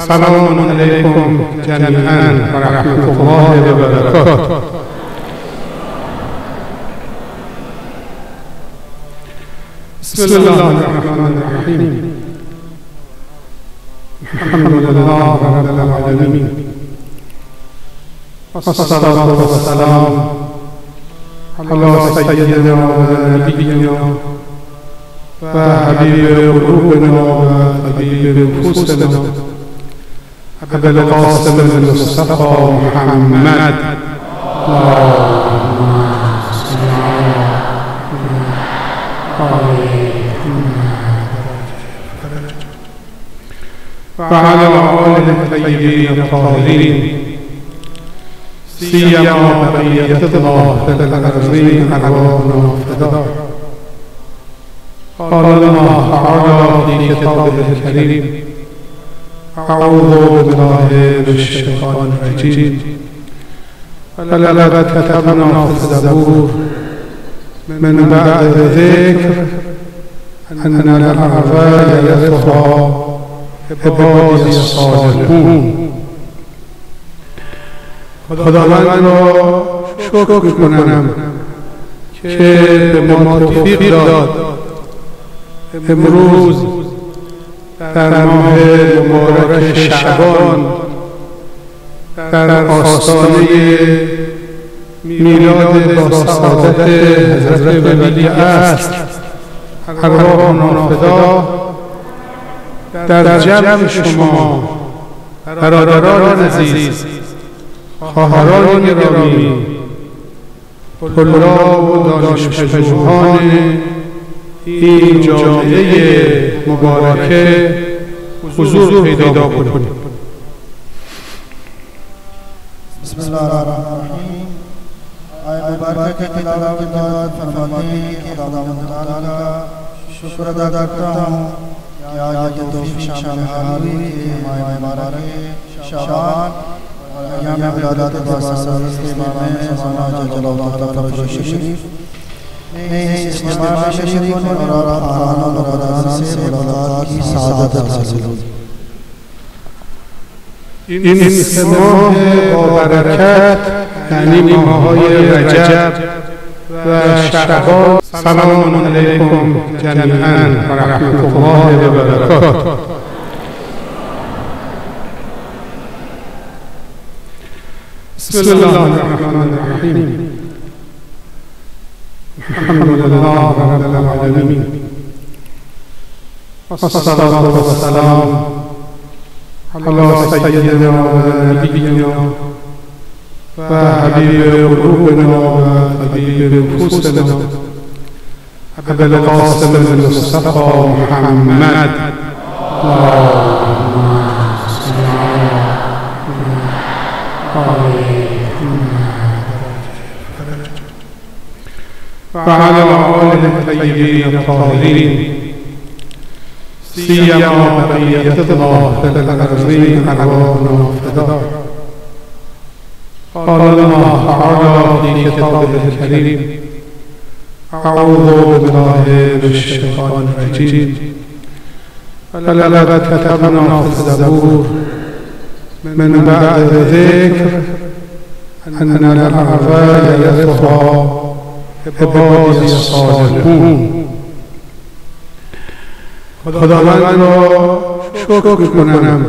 سلام علیکم جمیعا و رحمت الله و برکاته. بسم الله الرحمن الرحیم. الحمد لله رب العالمین والصلاة والسلام على سيدنا ونبينا وحبيب قلوبنا وحبيب نفوسنا أبا القاسم المصطفى محمد. اللهم صل وعلى آله الطيبين الطاهرين سيما بقية الله في الأرضين أرواحنا فداء. قال الله تعالى في كتابه الكريم: أعوذ بالله من الشيطان الرجيم. ولقد كتبنا في الزبور من بعد ذكر أن الأرض يرثها عبادي الصالحون. خداوند را شکر کنم که به ما توفیق داد امروز در ماه مبارک شعبان در آستانه میلاد با سعادت حضرت ولی عصر ارواحنا فدا در جمع شما برادران عزیز، خواهران گرامی، طلاب و دانشپژوهان این جامعه مبارکه حضور پیدا کنید. بسم الله الرحمن الرحیم. آیه مبارکه کی تلاوت فرماتے ہیں کہ خداوند تعالی کا شکر ادا کرتا ہوں کہ آج توفیق شامل ہوئی کہ ماہ مبارک شعبان اور ایام عبادت واسطے میں مولانا جل اللہ تعالی فرش شریف میں اس مجمع شریف ہونے اور آرام و رمضان سے ملاقات کی سعادت حاصل ہوئی. این سه ماه با برکت یعنی ماه‌های رجب و شعبان. سلام علیکم جمیعا و رحمت الله و برکاته. بسم الله الرحمن الرحیم. الحمد لله رب العالمین والصلاة والسلام على سيدنا ونبينا وحبيب قلوبنا وحبيب نفوسنا أبا القاسم المصطفى محمد. اللهم صل وعلى آله الطيبين الطاهرين سيما بقية الله في الأرضين أرواحنا فداء. قال الله تعالى في كتابه الكريم: أعوذ بالله من الشيطان الرجيم. ولقد كتبنا في الزبور من بعد ذكر أن الأرض يرثها عبادي الصالحون. خداوند را شکر کنم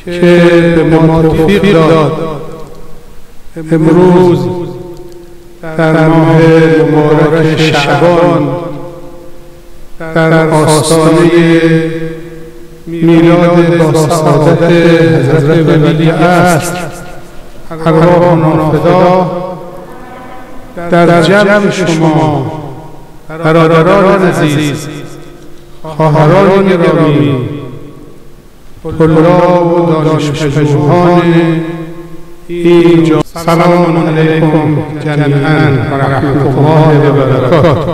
که به ما توفیق داد امروز در ماه مبارک شعبان در آستانه میلاد با سعادت حضرت ولی عصر ارواحنا فدا در جمع شما برادران عزیز، خواهران گرامی، طلاب و دانشپژوهان این جامعه. سلام علیکم جمیعا و رحمت الله و برکاته.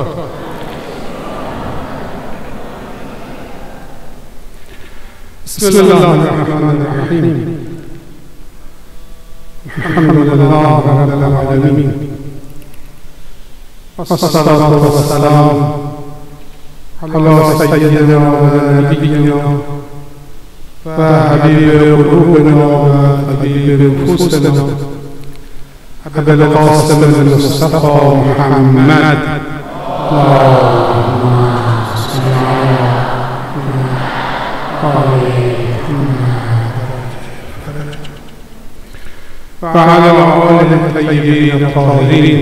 بسم الله الرحمن الرحیم. الحمد لله رب العالمین والصلاة والسلام على سيدنا ونبينا وحبيب قلوبنا وحبيب نفوسنا أبا القاسم المصطفى محمد اللهم صل على وعلى آله الطيبين الطاهرين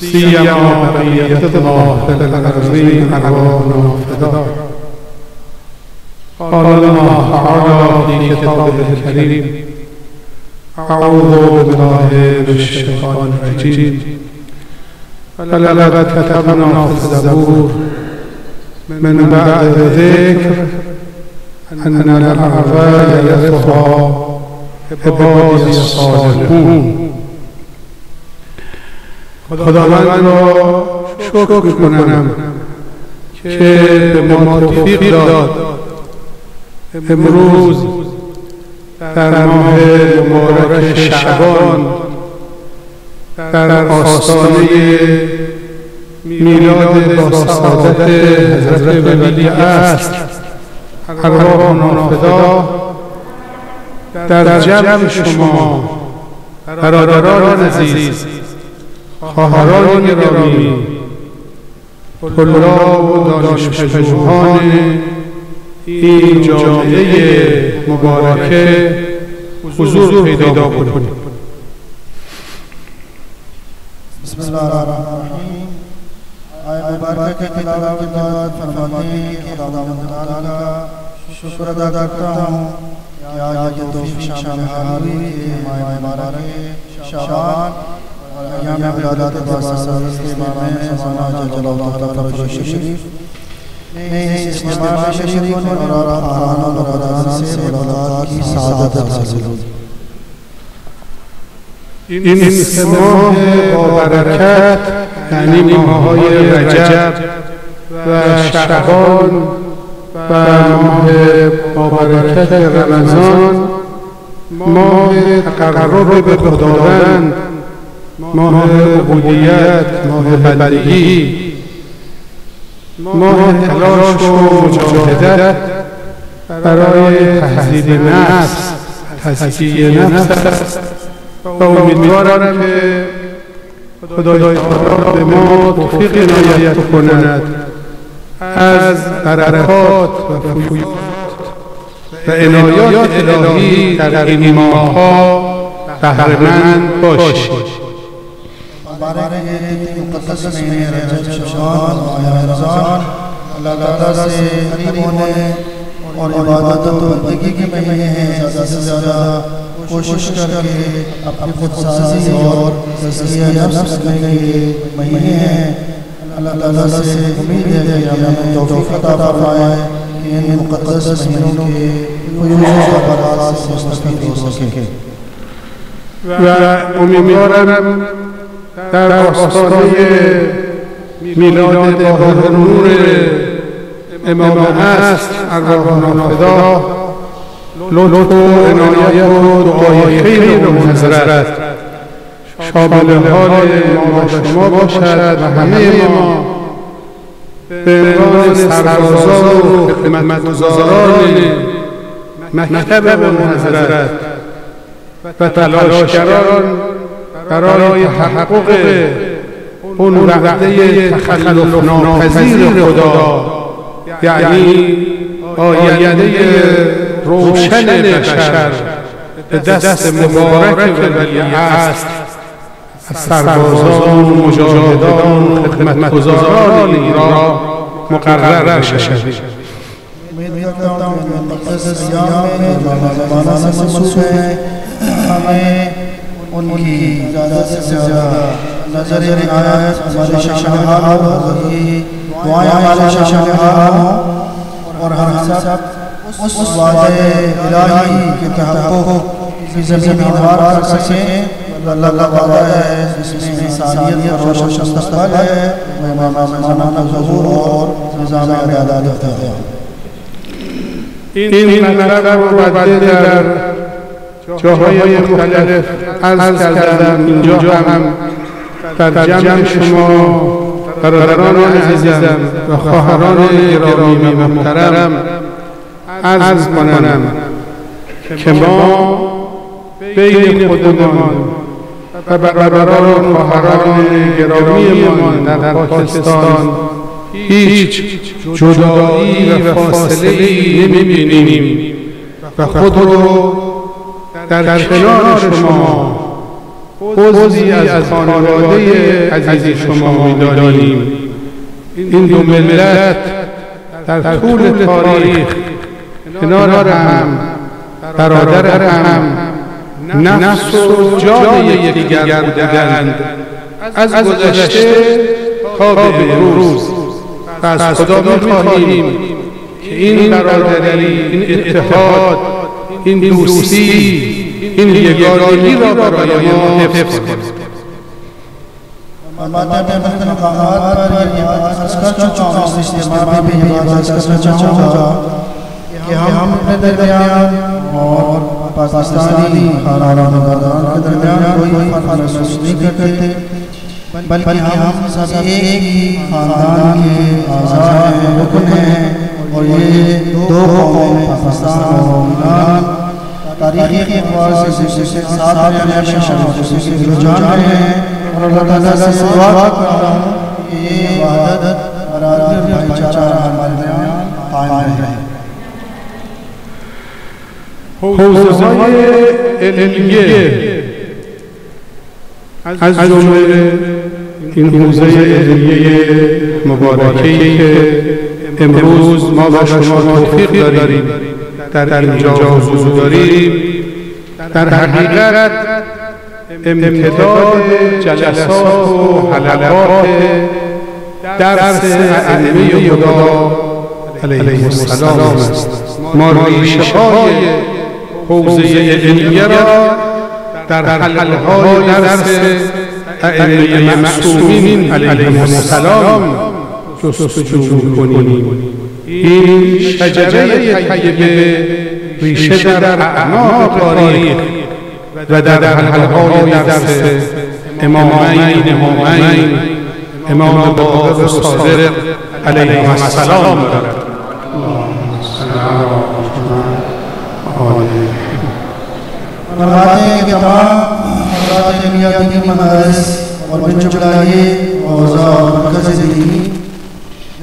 سيما بقية الله في الأرضين أرواحنا فداء. قال الله تعالى في كتابه الكريم: أعوذ بالله من الشيطان الرجيم. ولقد كتبنا في الزبور من بعد ذكر أن الأرض يرثها عبادی الصالحون. خداوند را شکر میکنم که به ما توفیق داد امروز در ماه مبارک شعبان در آستانه میلاد با سعادت حضرت ولی عصر ارواحنا فدا در جمع شما برادران عزیز، خواهران گرامی، طلاب و دانش پژوهان این جامعه مبارکه حضور پیدا کنید. بسم الله الرحمن الرحیم. آیه مبارکه که تلاوت داد فرماتے ہیں کہ خداوند تعالی کا شکر ادا کرتا ہوں کہ آج یہ توفیق شامل ہوئی کہ ماہ مبارک شعبان اور ایام عبادت واسطہ کے بارے میں سمانا جل اللہ تعالی پر شریف نے اس ماہ شریف اور خانہ رمضان سے ملاقات کی سعادت حاصل ہوئی. این سه ماه با برکت یعنی ماه‌های رجب و شعبان و ماه با برکت رمضان، ماه تقرب به خداوند، ماه عبودیت، ماه بندگی، ماه تلاش و مجاهدت برای تهذیب نفس، تزکیه نفس. و امیدوارم که خدای تعالی به ما توفیق عنایت کند از برکات و فیوضات و عنایات الهی در این ماه‌ها بهره‌مند باشیم. مقدس مہینے رجب شعبان و ماہ رمضان اللہ تعالیٰ سے قریب ہونے اور عبادت و بندگی کے مہینے ہیں. زیادہ سے زیادہ کوشش کر کے اپنی خودسازی اور تزکیہ نفس کرنے کے مہینے ہیں. اللہ تعالیٰ سے امید ہے کہ ہمیں توفیق عطا فرمائے کہ ان مقدس مہینوں کے فیوض و برکات سے مستفید ہو سکیں. و امیدوارم در آستانه میلاد با نور امام عصر ارواحنا فدا لطف و عنایت و دعای خیر و منظرت شامل حال ما و شما باشد و همه ما به عنوان سربازان و خدمتگزاران مکتب منظرت و تلاشگران برای تحقق اون وعده تخلف ناپذیر خدا، یعنی آینده روشن بشر به دست مبارک ولی عصر از سربازان و مجاهدان و خدمتگزاران این را مقرر بشود. امید کرتا ہوں کہ مقدس ایام میں جو زمانہ سے منسوب ہیں ہمیں ان کی زیادہ سے زیادہ نظر عنایت ہمارے شامل حال ہو، دعائیں ہمارے شامل حال ہوں اور ہم سب اس وعدے الہی کے تحقق کی زمین انوار کر سکیں. اللہ کا وعدہ ہے جس میں انسانیت کا روشن مستقبل ہے، زمانہ کا ظہور اور نظام عدالت ہے. این مطلب رو بعد در جاهای مختلف عرض کردم. اینجا هم در جمع شما برادران عزیزم و خواهران گرامی و محترم عرض کنم که ما بین خودمان و برادران و خواهران گرامیمان در پاکستان هیچ جدایی و فاصله‌ای نمی‌بینیم و خود رو در کنار شما عضوی از خانواده عزیز شما می‌دانیم. این دو ملت در طول تاریخ کنار هم برادر هم نفس و جان یکدیگر بودند. از گذشته تا به امروز و از خدا می‌خواهیم که این برادری، این اتحاد، این دوستی، این یگانگی را برای ما حفظ کنید. मैं अपने मकामात पर ये बात कर चुका हूँ, इसलिए मैं भी ये बात करना चाहूँगा कि हम अपने दरमियान और पाकिस्तानी खानादान के दरमियान कोई फर्क महसूस नहीं करते, बल्कि हम सब एक ही खानदान के आज़ा हैं, रुकन हैं। और ये दो कौमें पाकिस्तान और ईरान तारीख़ी एतबार से साथ में हमेशा दूसरे से रुझान रहे हैं। और अल्लाह ताला से दुआ करता हूँ कि ये वहदत बरादर भाईचारा हमारे दरमियान कायम रहे। حوزه‌های علمیه از جمله این حوزه علمیه مبارکه‌ای که امروز ما و شما توفیق داریم در اینجا حضور داریم، در حقیقت امتداد جلسات و حلقات درس ائمه خدا علیهم السلام است. ما ریشه‌های حوزه علمیه را در حلقه‌های درس ائمه معصومین علیهم السلام جستجو می‌کنیم. این شجره طیبه ریشه در اعماق تاریخ و در حلقه‌های درس امامین امام باقر و صادق علیهم السلام دارد. फरमाते हैं कि तमाम हज़रात मियाँ दीनी मदारिस और बिनजुलाए औज़ा और मरकज़ दीनी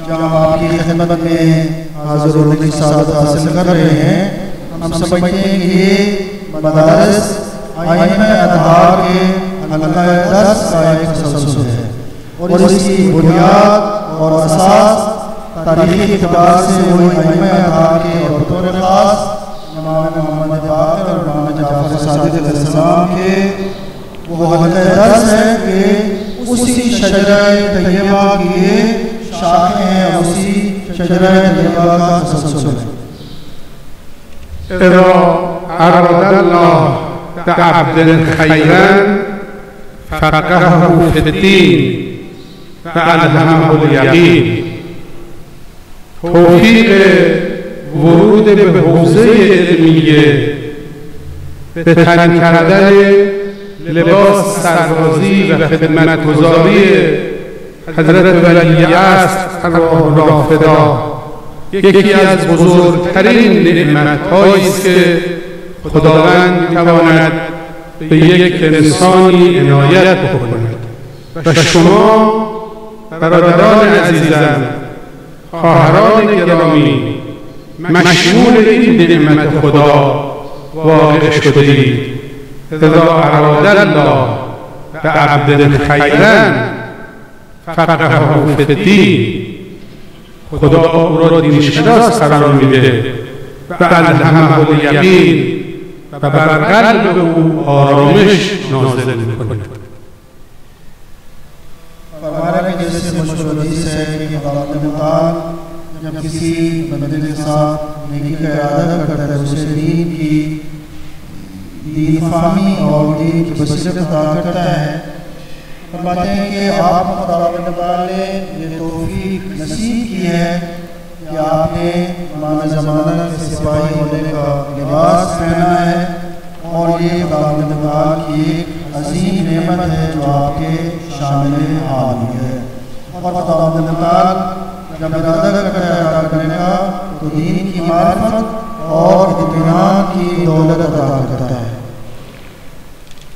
जहाँ आपकी खिदमत में हाज़िर होने की सादत हासिल कर रहे हैं, हम समझते हैं कि ये मदारिस आइम्मा अतहार के हल्का दर्स का एक तसल्सल है और इसकी बुनियाद और असास तारीख़ी एतबार से वही आइम्मा अतहार के और बतौर ख़ास इमाम मोहम्मद बाक़र और इमाम जाफ़र सादिक़ अलैहिस्सलाम के वो हल्का दर्स है कि उसी शजरा तय्यबा की ये शाखें हैं और उसी शजरा तय्यबा का तसल्सल है। إذا أراد الله بعبد خيرا فقهه في الدين فألهمه اليقين. توفیق ورود به حوزه علمیه، به تن کردن لباس سربازی و خدمتگزاری حضرت ولیعصر ارواح الله فدا یکی از بزرگترین نعمت‌هایی است که خداوند می‌تواند به یک انسانی عنایت بکند. و شما برادران عزیزم، خواهران گرامی، مشمول این نعمت خدا واقع شدید. اذا اراد الله بعبد خیرا فقهه فی الدین. خدا او را دینشناس قرار میده و الهمه الیقین و بر قلب او آرامش نازل میکنه. फरमाने के जैसे मशहूर हदीस है कि अल्लाह जब किसी बंदे के साथ नेकी का इरादा करता है, उसे दीन फहमी और दीन की बसीरत अता करता है। फरमाते हैं कि आप खुदावंद ने ये तौफीक नसीब की है कि आपने इमाम ज़माना के सिपाही होने का लिबास पहना है और ये खुदावंद की एक अजीम नेमत है जो आपके शामिल हाल है। और खुदावंद जब इरादा करता है अदा करने का, तो दीन की मारिफत और इत्मीनान की दौलत अता करता है।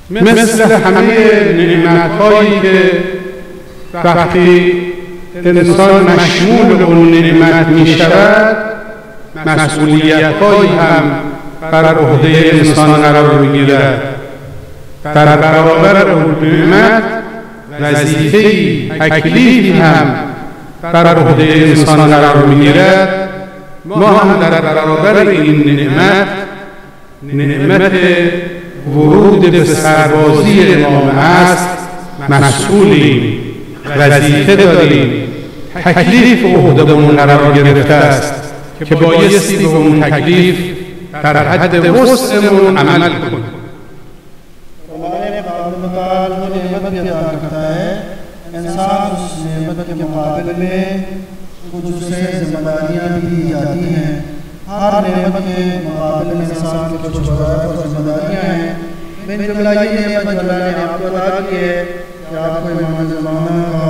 مثل همه نعمت‌هایی که وقتی انسان مشمول اون نعمت می‌شود، مسئولیت‌هایی هم بر عهده انسان قرار می‌گیرد. در برابر اون نعمت وظیفه‌ای، تکلیفی هم بر عهده انسان قرار می‌گیرد. ما هم در برابر این نعمت ورود به سربازی امام هست مسئولیم، وظیفه داریم، تکلیف عهده‌مون قرار گرفته است که بایستی به اون تکلیف در حد وسعمون عمل کنیم. इंसान उस नेमत के मुकाबले में कुछ उसे जिम्मेदारियां भी दी जाती हैं। हर नेमत के मुकाबले में इंसान की कुछ वज़ाइफ और जिम्मेदारियां हैं। बिन जुमला ये नेमत जो अल्लाह ने आपको अता की है कि आपको इमाम ज़माना का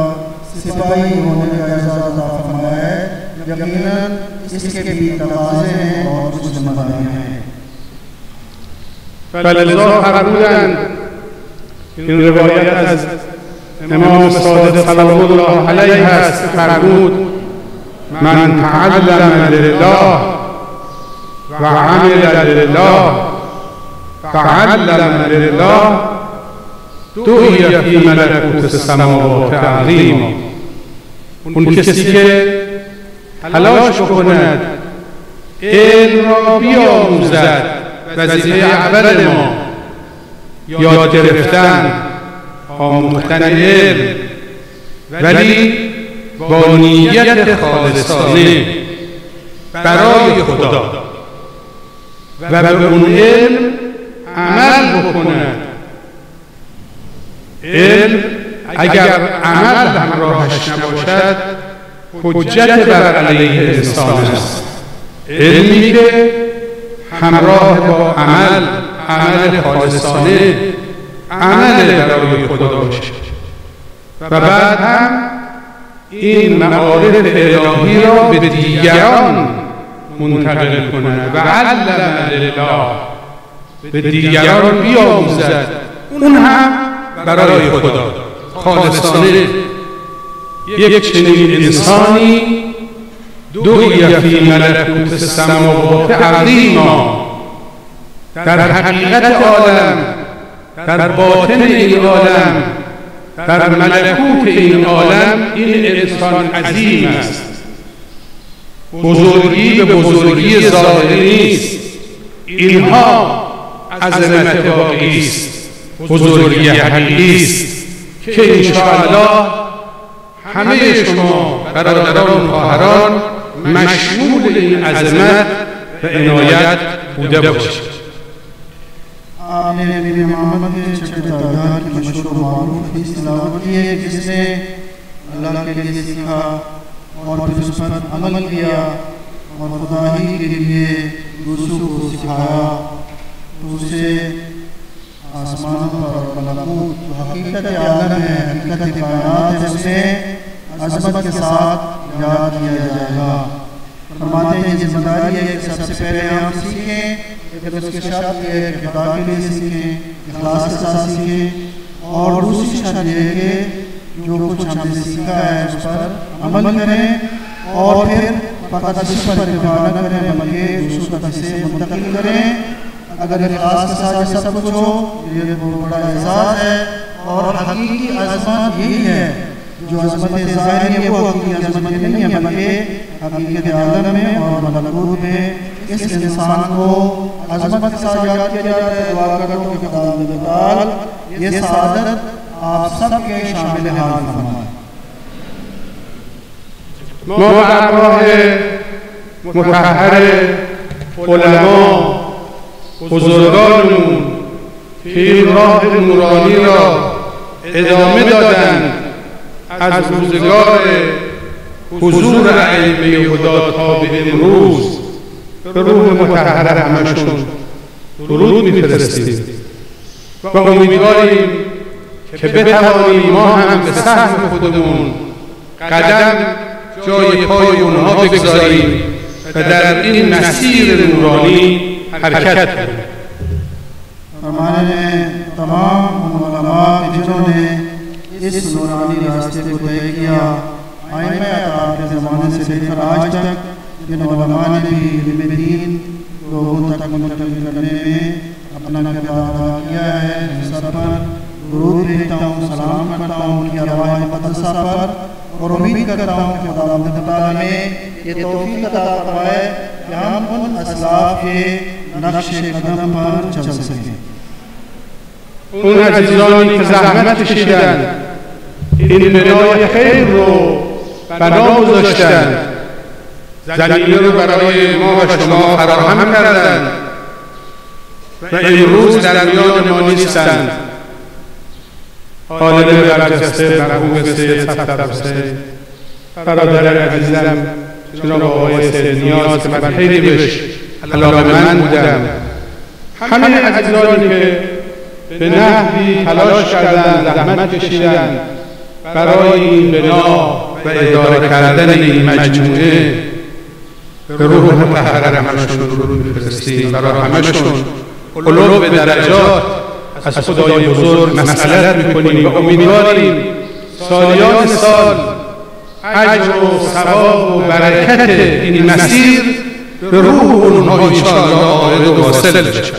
सिपाही होने का एजाज़ अता फरमाया है। यकीनन इसके भी तकाज़े हैं और कुछ जिम्मेदारियां हैं। فلذا فرمودند این روایت از امام صادق سلام الله علیه است که فرمود من تعلم لله و عمل لله فعلم لله دعی فی ملکوت السماوات عظیما. اون کسی که تلاش بکند علم را بیاموزد، وظیفه اول ما یاد گرفتن، آموختن علم، ولی با نیت خالصانه برای خدا و به اون علم عمل بکند. علم اگر عمل همراهش نباشد حجت بر علیه انسان است. علمی که همراه با عمل خالصانه، عمل برای خدا باشه و بعد هم این معارف الهی را به دیگران منتقل کند و علم لله، به دیگران بیاموزد، اون هم برای خدا خالصانه. یک چنین انسانی دعی فی ملکوت السماوات عظیما، در حقیقت عالم، در باطن این عالم، در ملکوت این عالم این انسان عظیم است. بزرگی به بزرگی ظاهری نیست، اینها عظمت واقعی است، بزرگی حقیقی است که انشاءالله همه شما برادران و خواهران مشمول این عظمت و عنایت بوده باشید. आपने नबी मोहम्मद के छठे तादाद की मशहूर और मारूफ हदीस तिलावत की है जिसने अल्लाह के लिए सीखा और फिर उस पर अमल किया और खुदा ही के लिए दूसरों को सिखाया, तो उसे आसमानों पर मलकूत जो हकीकत आलम है, हकीकत कायनात है, उसे अज़मत के साथ याद किया जाएगा। फरमाते हैं जिम्मेदारी है कि सबसे पहले हम सीखें, लेकिन उसके शर्त ये है कि खुदा के लिए सीखें, इखलास के साथ सीखें, और दूसरी शर्त ये है कि जो कुछ हमने सीखा है उस पर अमल करें और फिर फ़कत इस पर इत्तिबा न करें बल्कि दूसरों तक इसे मुंतकिल करें। अगर इखलास के साथ सब कुछ हो ये बहुत बड़ा एजाज़ है और हकीकी अज़मत यही है। जो अज़मत ज़ाहिरी है वो हकीकी अज़मत नहीं है, बल्कि हकीकत आलम में और मलकूत में इस इंसान को अज़मत के साथ याद किया जाता है। दुआ करता हूँ कि खुदा ताला ये सआदत आप सबके शामिल हाल फरमाए। ما در راه مطهر علما بزرگانمون که این راه نورانی را ادامه دادند از روزگار حضور ائمه هدی تا به امروز، به روح مطهر همشون درود می‌فرستیم و امیدواریم که بتوانیم ما هم به سهم خودمون قدم جای پای اونها بگذاریم و و در این مسیر نورانی حرکت کنیم. हमारे तमाम उलमा जिन्होंने इस नूरानी रास्ते को तय किया, आइम्मा अतार के ज़माने से लेकर आज तक जिन उलमा ने भी इल्म दीन लोगों तक मुंतकिल करने में अपना किरदार अदा किया है, सर पर दुरूद भेजता हूँ, सलाम करता हूँ उनकी अरवाह मुक़द्दसा पर, और उम्मीद करता हूँ कि खुदावंद तआला ने ये तौफीक अता फरमाए कि हम उन असलाफ के नक्शे कदम पर चल सकें. اون عزیزانی که زحمت کشیدن این بنای خیر رو بنا گذاشتن، زمینه رو برای ما و شما فراهم کردن و امروز در میان ما نیستند. عالم برجسته مرحوم سید صفدر حسین، برادر عزیزم جناب آقای سید نیاز که من خیلی بهش علاقه‌مند بودم، همه عزیزانی که به نحوی تلاش کردند، زحمت کشیدند برای این بنا و اداره کردن این مجموعه، به روح مطهر همشون درود می‌فرستیم. برای همشون علو به درجات از خدای بزرگ مسئلت می‌کنیم و امیدواریم سالیان سال اجر و ثواب و برکت این مسیر به روح اونها انشاءالله عائد و واصل بشه.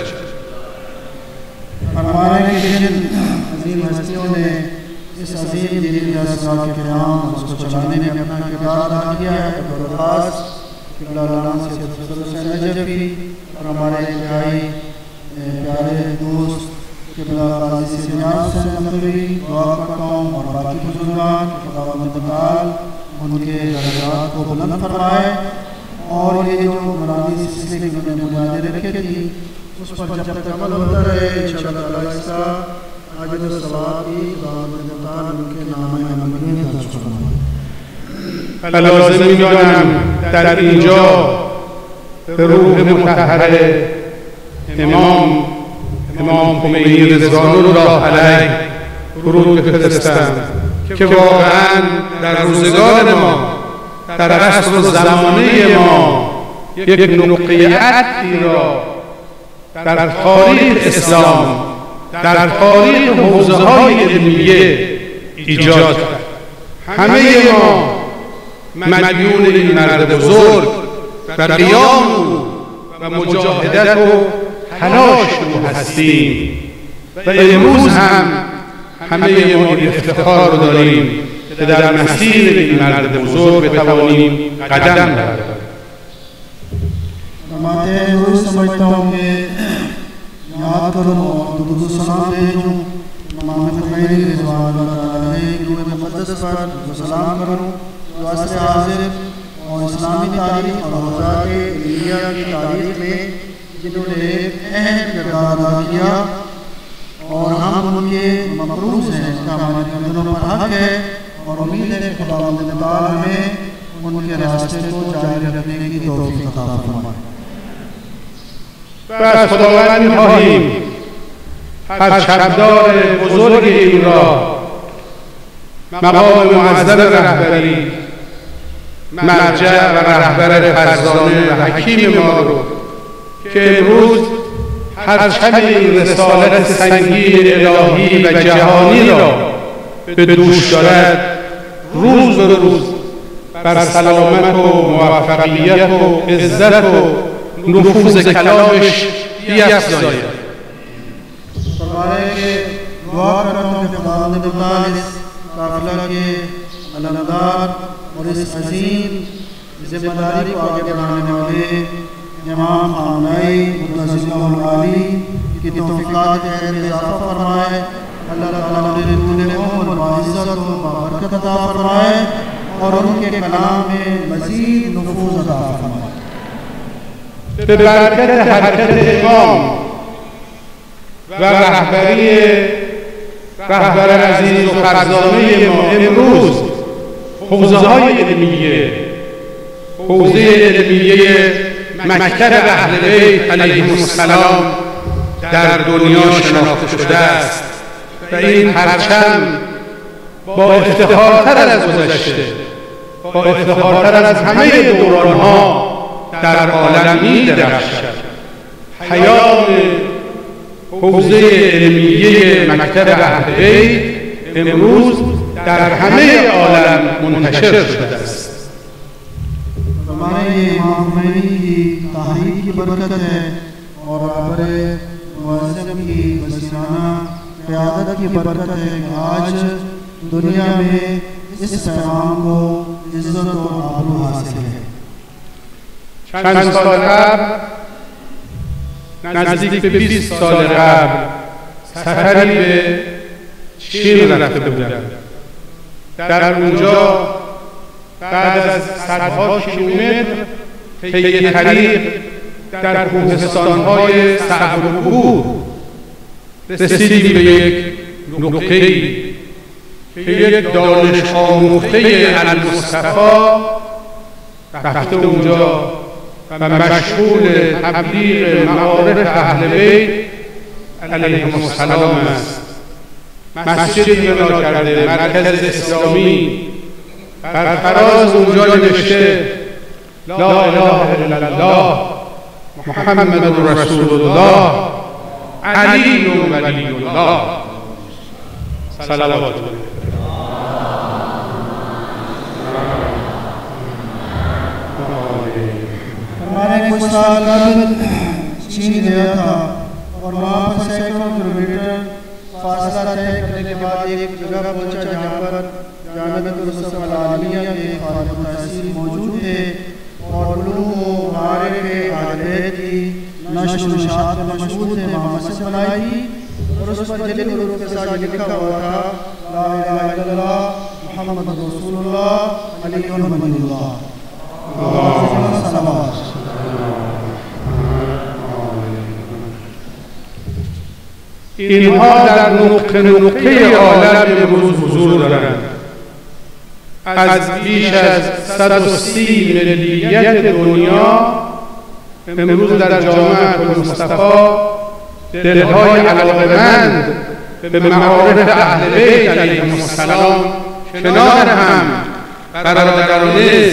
हमारे जिन अजीम हस्तियों ने इस अजीम दीन रस्ता के क़याम उसको चलाने में अपना किरदार अदा किया है, खास किबला लाना से हुसैन नजफी और हमारे इंतहाई प्यारे दोस्त किबला काजी से नियाज़ से नकवी दुआ करता हूँ, और बाकी बुजुर्गान खुदावंद तआला उनके दर्जात को बुलंद फरमाए, और ये जो नूरानी सिलसिले की उन्होंने बुनियादें रखी थी उस पर जब तक अमल होता रहे इंशाअल्लाह इसका अजर व सवाब भी खुदावंद तआला उनके नाम अमल में दर्ज फरमाए. لازم می‌دانم در اینجا به روح مطهر امام خمینی رضوان الله علیه درود بفرستم که واقعاً در روزگار ما، در عصر و زمانه ما، یک نقطه عطفی را در تاریخ اسلام، در تاریخ حوزه‌های علمیه ایجاد کرد. همه ما مدیون این مرد بزرگ و قیام و مجاهدت و تلاش او هستیم و امروز هم همه ما این افتخار رو داریم که در مسیر این مرد بزرگ بتوانیم قدم برداریم. मैं रोज समझता हूँ कि याद करूँ और दुरूद सलाम भेजूँ इमाम खुमैनी रिज़वान अल्लाह अलैहि रूह मुक़द्दस पर सलाम करूँ जो असर हाज़िर और इस्लामी तारीख़ और हौज़ा के इंडिया की तारीख़ में जिन्होंने एक अहम किरदार अदा किया, और हम उनके मक़रूज़ हैं, उनका हमारे गर्दनों पर हक़ है, और उम्मीद है कि खुदावंद तआला हमें उनके रास्ते को जारी रखने की तौफ़ीक़ अता फरमाए. و از خداوند می‌خواهیم هر شبدار بزرگ این راه، مقام معظم رهبری، مرجع و رهبر فرزانه و حکیم ما رو که امروز پرچم این رسالت سنگین الهی و جهانی را به دوش دارد، روز به روز بر سلامت و موفقیت و عزت و نفوذ کلامش بیفزاید. दुआ करता हूँ कि खुदावंद तआला इस काफ़िला के अलमदार और इस अजीम जिम्मेदारी को आगे बढ़ाने वाले इमाम खामनई मुतज़िलहुल आली की तौफ़ीक़ात में इज़ाफ़ा फरमाए, अल्लाह ताला उन्हें तूल उम्र व इज़्ज़त व बरकत अता फरमाए, और उनके कलाम में मज़ीद नफूज़ अता फरमाए. به برکت حرکت امام و رهبری رهبر عزیز و فرزانه ما امروز حوزه‌های علمیه، حوزه علمیه مکتب اهل بیت علیهم السلام در دنیا شناخته شده است و این پرچم با افتخارتر از گذشته، با افتخارتر از همه دوران‌ها در عالم می درخشد. پیام حوزه علمیه مکتب اهل بیت امروز در همه عالم منتشر شده است. हमारे इमाम खुमैनी की तहरीक की बरकत है और हमारे मुअज़्ज़िम की वसीराना क़यादत की बरकत है कि आज दुनिया में इस पैगाम को इज़्ज़त और आबरू हासिल है। چند سال قبل، نزدیک به 20 سال قبل، سفری به چین رفته بودم. در اونجا بعد از صدها کیلومتر طی طریق در کوهستان‌های صعب العبور رسیدیم به یک نقطه‌ای که یک دانش آموخته المصطفی رفته اونجا و مشغول تبلیغ معارف اهل بیت علیهم السلام است. مسجدی بنا کرده، مرکز اسلامی، بر فراز اونجا نوشته لا اله الا الله محمد رسول الله علی ولی الله صلوات الله. हमारे कुछ साल कबल चीन गया था और वहाँ पर सैकड़ों किलोमीटर फासला तय करने के बाद एक जगह पहुँचा जहाँ पर जामिअतुल रुस्तम अल आलिया के फारिग तहसील मौजूद थे और उलूम व मारिफ के अहले बैत की नश्र व इशाअत में मशगूल थे। वहाँ मस्जिद बनाई थी और उस पर जली हुरूफ के साथ लिखा हुआ था ला इलाहा इल्लल्लाह मुहम्मद रसूलुल्लाह अलीयुन वलीयुल्लाह। اینها در نقطه عالم امروز حضور دارند. از بیش از 130 ملیت دنیا امروز در جامعه المصطفی دلهای علاقه‌مند به معارف اهل بیت علیهم السلام کنار هم برادرانه